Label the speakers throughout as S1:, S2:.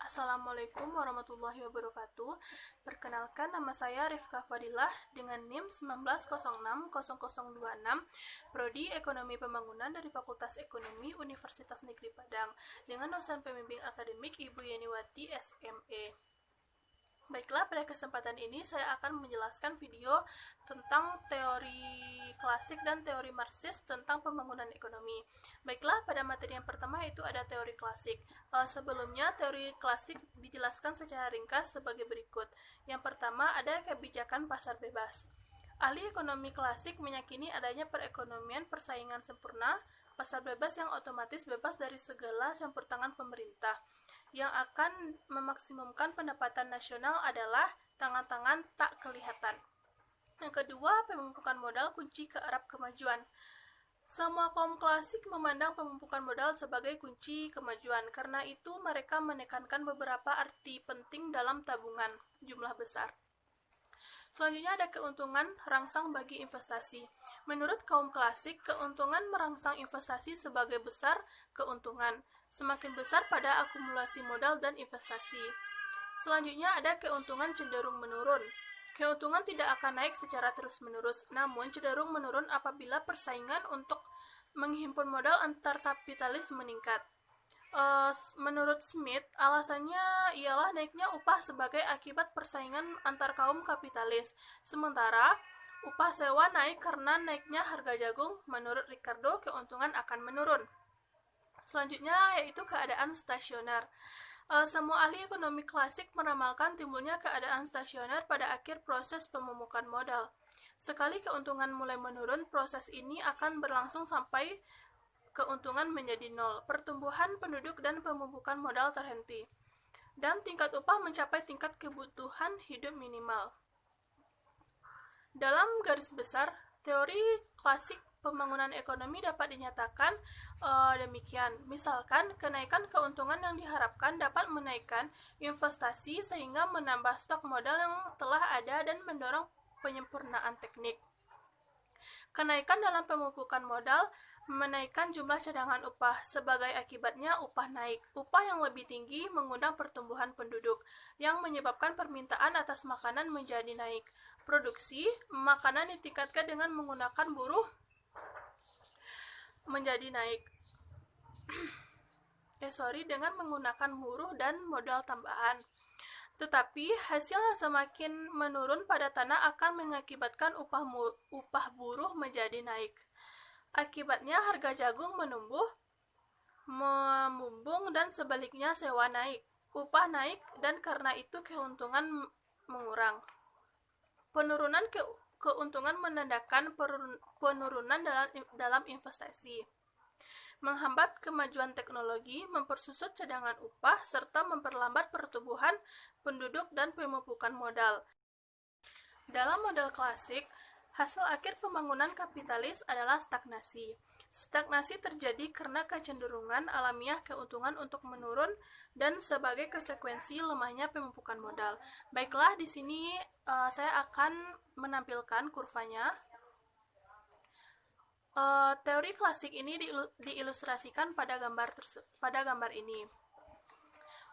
S1: Assalamualaikum warahmatullahi wabarakatuh. Perkenalkan, nama saya Rifka Fadilah dengan NIM 19060026, Prodi Ekonomi Pembangunan dari Fakultas Ekonomi Universitas Negeri Padang, dengan dosen pembimbing akademik Ibu Yeniwati SME. Baiklah, pada kesempatan ini saya akan menjelaskan video tentang teori klasik dan teori Marxis tentang pembangunan ekonomi. Baiklah, pada materi yang pertama itu ada teori klasik. Sebelumnya, teori klasik dijelaskan secara ringkas sebagai berikut. Yang pertama, ada kebijakan pasar bebas. Ahli ekonomi klasik meyakini adanya perekonomian persaingan sempurna, pasar bebas yang otomatis bebas dari segala campur tangan pemerintah. Yang akan memaksimumkan pendapatan nasional adalah tangan-tangan tak kelihatan. Yang kedua, pemumpukan modal kunci ke arah kemajuan. Semua kaum klasik memandang pemumpukan modal sebagai kunci kemajuan. Karena itu, mereka menekankan beberapa arti penting dalam tabungan jumlah besar. Selanjutnya ada keuntungan rangsang bagi investasi. Menurut kaum klasik, keuntungan merangsang investasi sebagai besar keuntungan. Semakin besar pada akumulasi modal dan investasi. Selanjutnya ada keuntungan cenderung menurun. Keuntungan tidak akan naik secara terus-menerus, namun cenderung menurun apabila persaingan untuk menghimpun modal antar kapitalis meningkat. Menurut Smith, alasannya ialah naiknya upah sebagai akibat persaingan antar kaum kapitalis. Sementara, upah sewa naik karena naiknya harga jagung. Menurut Ricardo, keuntungan akan menurun. Selanjutnya yaitu keadaan stasioner. Semua ahli ekonomi klasik meramalkan timbulnya keadaan stasioner pada akhir proses pemumukan modal. Sekali keuntungan mulai menurun, proses ini akan berlangsung sampai keuntungan menjadi nol. Pertumbuhan penduduk dan pemumukan modal terhenti. Dan tingkat upah mencapai tingkat kebutuhan hidup minimal. Dalam garis besar, teori klasik pembangunan ekonomi dapat dinyatakan demikian. Misalkan, kenaikan keuntungan yang diharapkan dapat menaikkan investasi sehingga menambah stok modal yang telah ada dan mendorong penyempurnaan teknik. Kenaikan dalam pemupukan modal menaikkan jumlah cadangan upah. Sebagai akibatnya, upah naik. Upah yang lebih tinggi mengundang pertumbuhan penduduk, yang menyebabkan permintaan atas makanan menjadi naik. Produksi makanan ditingkatkan dengan menggunakan buruh menjadi naik. dengan menggunakan buruh dan modal tambahan. Tetapi hasil yang semakin menurun pada tanah akan mengakibatkan upah buruh menjadi naik. Akibatnya harga jagung membumbung dan sebaliknya sewa naik. Upah naik dan karena itu keuntungan mengurang. Penurunan keuntungan menandakan penurunan dalam investasi. Menghambat kemajuan teknologi, mempersusut cadangan upah, serta memperlambat pertumbuhan penduduk dan pemupukan modal. Dalam model klasik, hasil akhir pembangunan kapitalis adalah stagnasi. Stagnasi terjadi karena kecenderungan alamiah keuntungan untuk menurun dan sebagai konsekuensi lemahnya pemupukan modal. Baiklah, di sini saya akan menampilkan kurvanya. Teori klasik ini diilustrasikan pada gambar ini.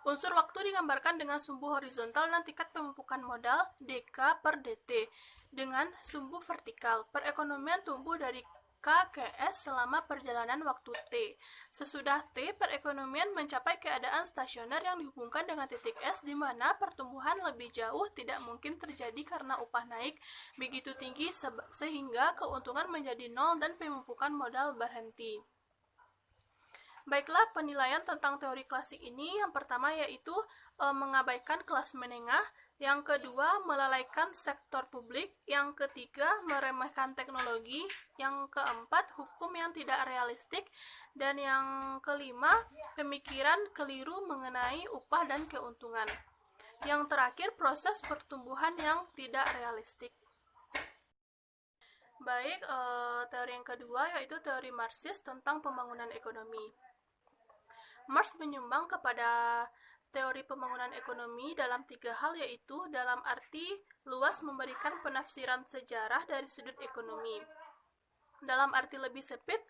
S1: Unsur waktu digambarkan dengan sumbu horizontal dan tingkat pemupukan modal dk per dt dengan sumbu vertikal. Perekonomian tumbuh dari K ke S selama perjalanan waktu T. Sesudah T, perekonomian mencapai keadaan stasioner yang dihubungkan dengan titik S, di mana pertumbuhan lebih jauh tidak mungkin terjadi karena upah naik begitu tinggi sehingga keuntungan menjadi nol dan pemupukan modal berhenti. Baiklah, penilaian tentang teori klasik ini yang pertama yaitu mengabaikan kelas menengah, yang kedua melalaikan sektor publik, yang ketiga meremehkan teknologi, yang keempat hukum yang tidak realistik, dan yang kelima pemikiran keliru mengenai upah dan keuntungan. Yang terakhir proses pertumbuhan yang tidak realistik. Baik, teori yang kedua yaitu teori Marxis tentang pembangunan ekonomi. Marx menyumbang kepada teori pembangunan ekonomi dalam 3 hal, yaitu dalam arti luas memberikan penafsiran sejarah dari sudut ekonomi. Dalam arti lebih sempit,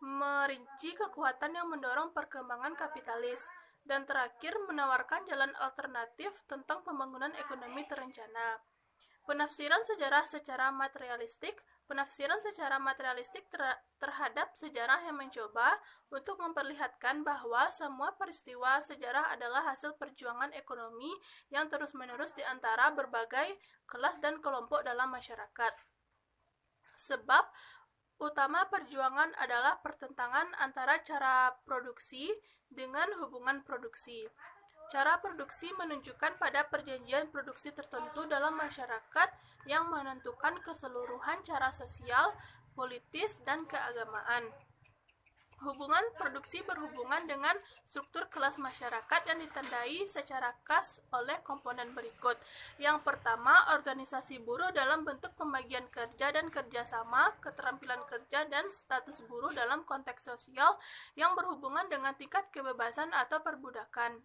S1: merinci kekuatan yang mendorong perkembangan kapitalis. Dan terakhir, menawarkan jalan alternatif tentang pembangunan ekonomi terencana. Penafsiran sejarah secara materialistik. Penafsiran secara materialistik terhadap sejarah yang mencoba untuk memperlihatkan bahwa semua peristiwa sejarah adalah hasil perjuangan ekonomi yang terus-menerus di antara berbagai kelas dan kelompok dalam masyarakat. Sebab utama perjuangan adalah pertentangan antara cara produksi dengan hubungan produksi. Cara produksi menunjukkan pada perjanjian produksi tertentu dalam masyarakat yang menentukan keseluruhan cara sosial, politis, dan keagamaan. Hubungan produksi berhubungan dengan struktur kelas masyarakat yang ditandai secara khas oleh komponen berikut. Yang pertama, organisasi buruh dalam bentuk pembagian kerja dan kerjasama, keterampilan kerja, dan status buruh dalam konteks sosial yang berhubungan dengan tingkat kebebasan atau perbudakan.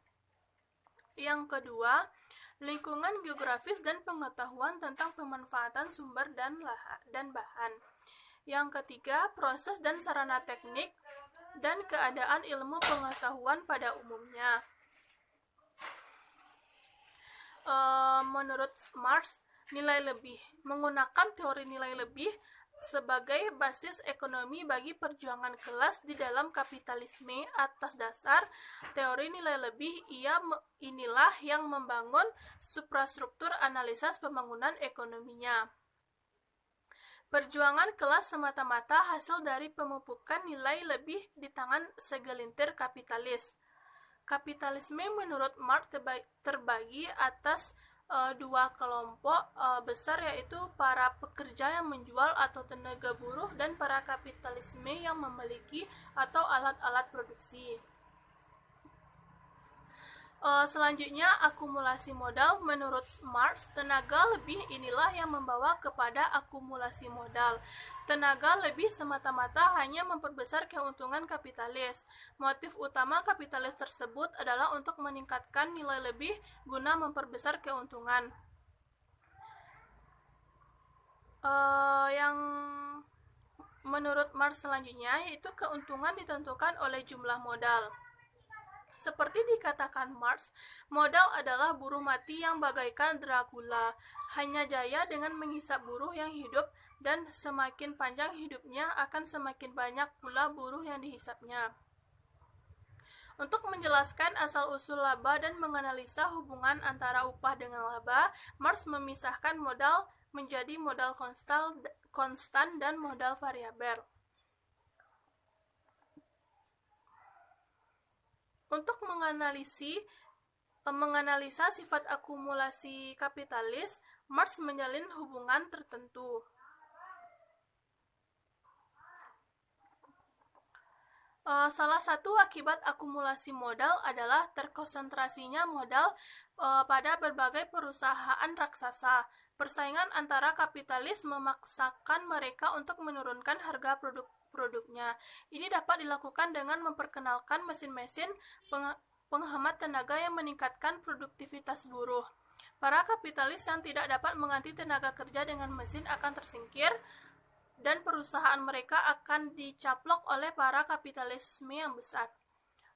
S1: Yang kedua, lingkungan geografis dan pengetahuan tentang pemanfaatan sumber dan bahan. Yang ketiga, proses dan sarana teknik dan keadaan ilmu pengetahuan pada umumnya. Menurut Marx, nilai lebih menggunakan teori nilai lebih sebagai basis ekonomi bagi perjuangan kelas di dalam kapitalisme atas dasar teori nilai lebih. Inilah yang membangun suprastruktur analisis pembangunan ekonominya. Perjuangan kelas semata-mata hasil dari pemupukan nilai lebih di tangan segelintir kapitalis. Kapitalisme menurut Marx terbagi atas dua kelompok besar, yaitu para pekerja yang menjual atau tenaga buruh dan para kapitalisme yang memiliki atau alat-alat produksi. Selanjutnya, akumulasi modal. Menurut Marx, tenaga lebih inilah yang membawa kepada akumulasi modal. Tenaga lebih semata-mata hanya memperbesar keuntungan kapitalis. Motif utama kapitalis tersebut adalah untuk meningkatkan nilai lebih guna memperbesar keuntungan. Yang menurut Marx selanjutnya yaitu keuntungan ditentukan oleh jumlah modal. Seperti dikatakan Marx, modal adalah buruh mati yang bagaikan Dracula, hanya jaya dengan menghisap buruh yang hidup, dan semakin panjang hidupnya akan semakin banyak pula buruh yang dihisapnya. Untuk menjelaskan asal-usul laba dan menganalisa hubungan antara upah dengan laba, Marx memisahkan modal menjadi modal konstan dan modal variabel. Untuk menganalisa sifat akumulasi kapitalis, Marx menjalin hubungan tertentu. Salah satu akibat akumulasi modal adalah terkonsentrasinya modal pada berbagai perusahaan raksasa. Persaingan antara kapitalis memaksakan mereka untuk menurunkan harga produknya. Ini dapat dilakukan dengan memperkenalkan mesin-mesin penghemat tenaga yang meningkatkan produktivitas buruh. Para kapitalis yang tidak dapat mengganti tenaga kerja dengan mesin akan tersingkir, dan perusahaan mereka akan dicaplok oleh para kapitalisme yang besar.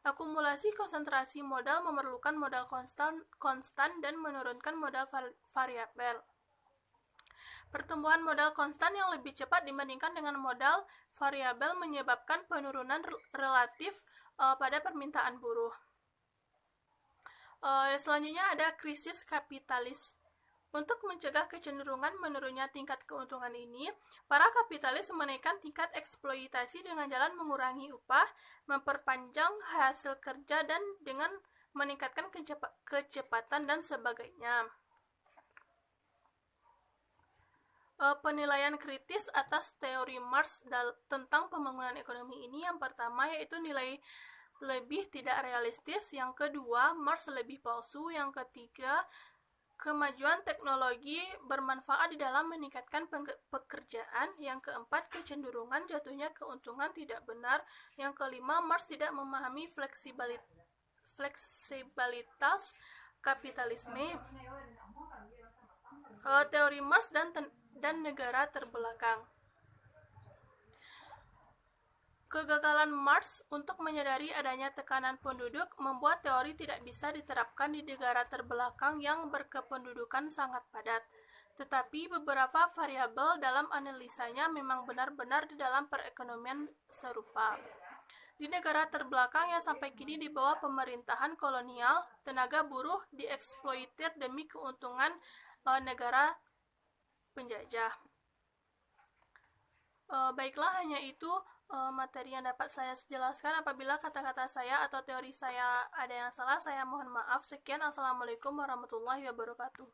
S1: Akumulasi konsentrasi modal memerlukan modal konstan dan menurunkan modal variabel. Pertumbuhan modal konstan yang lebih cepat dibandingkan dengan modal variabel menyebabkan penurunan relatif pada permintaan buruh. Selanjutnya ada krisis kapitalis. Untuk mencegah kecenderungan menurunnya tingkat keuntungan ini, para kapitalis menaikkan tingkat eksploitasi dengan jalan mengurangi upah, memperpanjang hasil kerja, dan dengan meningkatkan kecepatan dan sebagainya. Penilaian kritis atas teori Marx tentang pembangunan ekonomi ini, yang pertama yaitu nilai lebih tidak realistis, yang kedua Marx lebih palsu, yang ketiga kemajuan teknologi bermanfaat di dalam meningkatkan pekerjaan, yang keempat kecenderungan jatuhnya keuntungan tidak benar, yang kelima Marx tidak memahami fleksibilitas kapitalisme. Teori Marx dan negara terbelakang. Kegagalan Marx untuk menyadari adanya tekanan penduduk membuat teori tidak bisa diterapkan di negara terbelakang yang berkependudukan sangat padat. Tetapi beberapa variabel dalam analisanya memang benar-benar di dalam perekonomian serupa. Di negara terbelakang yang sampai kini di bawah pemerintahan kolonial, tenaga buruh dieksploitir demi keuntungan negara penjajah. Baiklah, hanya itu materi yang dapat saya jelaskan. Apabila kata-kata saya atau teori saya ada yang salah, saya mohon maaf. Sekian, assalamualaikum warahmatullahi wabarakatuh.